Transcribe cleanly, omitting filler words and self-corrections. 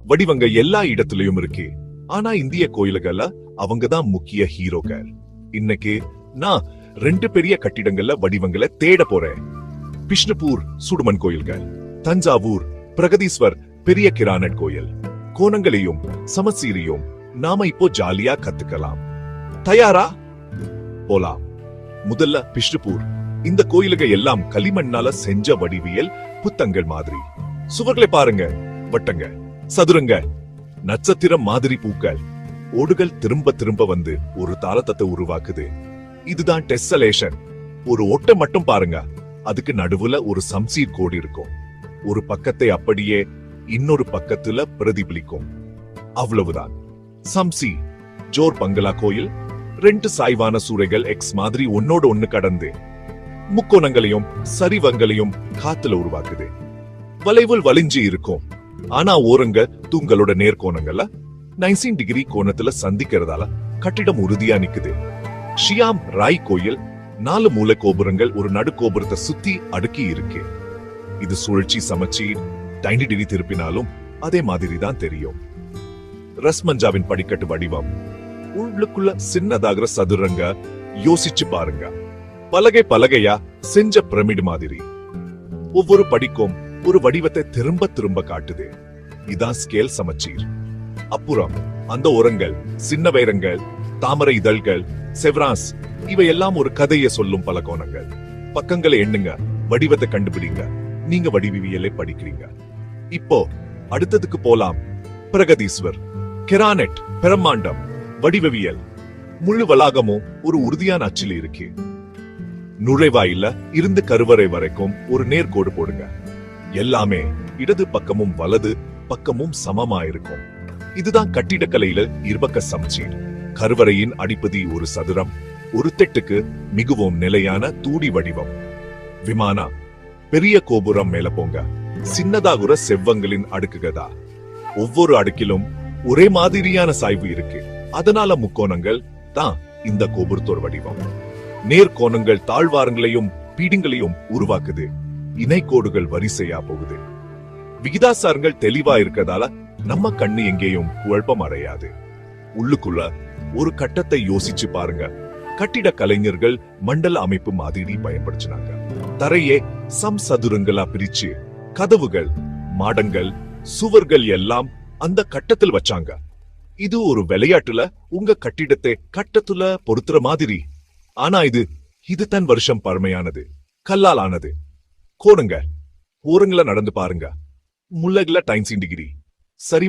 வடிவங்க எல்லா இடத்துலயும் இருக்கு. ஆனா இந்திய கோயில்கள்ல அவங்கதான் முக்கிய ஹீரோக்கள். இன்னைக்கு நான் 2 பெரிய கட்டிடங்கள்ல வடிவங்களை தேட போறேன். பிஷ்ணுபூர் சுடுமண் கோயில்கள், தஞ்சாவூர் பிரகதீஸ்வர் பெரிய கிரானைட் கோயில். கோணங்களையும் சமச்சீரையும் நாம இப்போ ஜாலியா கத்துக்கலாம். தயாரா? போலாம். முதல்ல பிஷ்ணுபூர். இந்த கோயிலுக எல்லாம் களிமண்ணால செஞ்ச வடிவியல் புத்தங்கள் மாதிரி. சுவர்களை பாருங்க, வட்டங்க, சதுரங்க, நட்சத்திரம் மாதிரி பூக்கள். ஓடுகள் திரும்ப திரும்ப வந்து ஒரு தாளத்தை உருவாக்குது. இதுதான் டெஸ்ஸலேஷன். ஒரு ஓட்டை மட்டும் பாருங்க, அதுக்கு நடுவுல ஒரு சம்சீர் கோடு இருக்கும். ஒரு பக்கத்தை அப்படியே இன்னொரு பக்கத்துல பிரதிபலிக்கும். அவ்வளவுதான். சம்சி. ஜோர் பங்களா கோயில் 2 சாய்வான சூறைகள் எக்ஸ் மாதிரி ஒன்னோட ஒண்ணு கடந்து முக்கோணங்களையும் சரிவங்களையும் காத்துல உருவாக்குது. வளைவுள் வலிஞ்சு இருக்கும். ஆனா ஓரங்க தூங்களோட நேர்கோணங்கள்ல 90 டிகிரி கோணத்துல சந்திக்கிறதால கட்டிடம் உறுதியா நிக்குது. ஷியாம் ராய் கோயில் 4 மூல கோபுரங்கள் ஒரு நடு கோபுரத்தை சுத்தி அடுக்கி இருக்கு. இது சுழற்சி சமச்சீர் 90 டிகிரி திருப்பினாலும் அதே மாதிரி தான் தெரியும். ரஸ்மஞ்சாவின் படிக்கட்டு வடிவம். உள்ளுக்குள்ள சின்னதாகிற சதுரங்க யோசிச்சு பாருங்க. பலகை பலகையா செஞ்ச பிரமிடு மாதிரி. ஒவ்வொரு படிக்கும் ஒரு வடிவத்தை திரும்ப திரும்ப காட்டுது. இதான் ஸ்கேல் சமச்சீர். அப்புறம் அந்த ஓரங்கள், சின்ன வைரங்கள், தாமரை இதழ்கள், செவ்ரான்ஸ் இவையெல்லாம் ஒரு கதையை சொல்லும் பல கோணங்கள். பக்கங்களை எண்ணுங்க, வடிவத்தை கண்டுபிடிங்க. நீங்க வடிவியலை படிக்கிறீங்க. இப்போ அடுத்ததுக்கு போலாம். பிரகதீஸ்வர் கிரானைட் பிரம்மாண்டம் வடிவவியல். முழு வளாகமும் ஒரு உறுதியான அச்சில் இருக்கு. நுழைவாயில இருந்து கருவறை வரைக்கும் ஒரு நேர்கோடு போடுங்க. எல்லாமே இடது பக்கமும் வலது பக்கமும் சமமா இருக்கும். இதுதான் கட்டிடக்கலையில இருபக்க சமச்சீர். கருவறையின் அடிப்பதி ஒரு சதுரம். ஒரு தெட்டுக்கு மிகவும் நிலையான தூடி வடிவம். விமானா. பெரிய கோபுரம் மேல போங்க. சின்னதாகுற செவ்வங்களின் அடுக்குகதா. ஒவ்வொரு அடுக்கிலும் ஒரே மாதிரியான சாய்வு இருக்கு. அதனால முக்கோணங்கள் தான் இந்த கோபுரத்தோட வடிவம். நேர்கோணங்கள் தாழ்வாரங்களையும் பீடிங்களையும் உருவாக்குது. இணைக்கோடுகள் வரிசையா போகுது. விகிதாசாரங்கள் தெளிவா இருக்கதால நம்ம கண்ணு எங்கேயும் குழப்பம் அடையாது. உள்ளுக்குள்ள ஒரு கட்டத்தை யோசிச்சு பாருங்க. கட்டிட கலைஞர்கள் மண்டல அமைப்பு மாதிரி பயன்படுத்தினாங்க. தரையே சதுரங்களா பிரிச்சு கதவுகள், மாடங்கள், சுவர்கள் எல்லாம் அந்த கட்டத்தில் வச்சாங்க. இது ஒரு விளையாட்டுல உங்க கட்டிடத்தை கட்டத்துல பொறுத்துற மாதிரி. ஆனா இது தன் வருஷம் பழமையானது. கல்லால் ஆனது. கோடுங்க ஓரங்கள நடந்து பாருங்க. முள்ளகுல 90 டிகிரி. சரி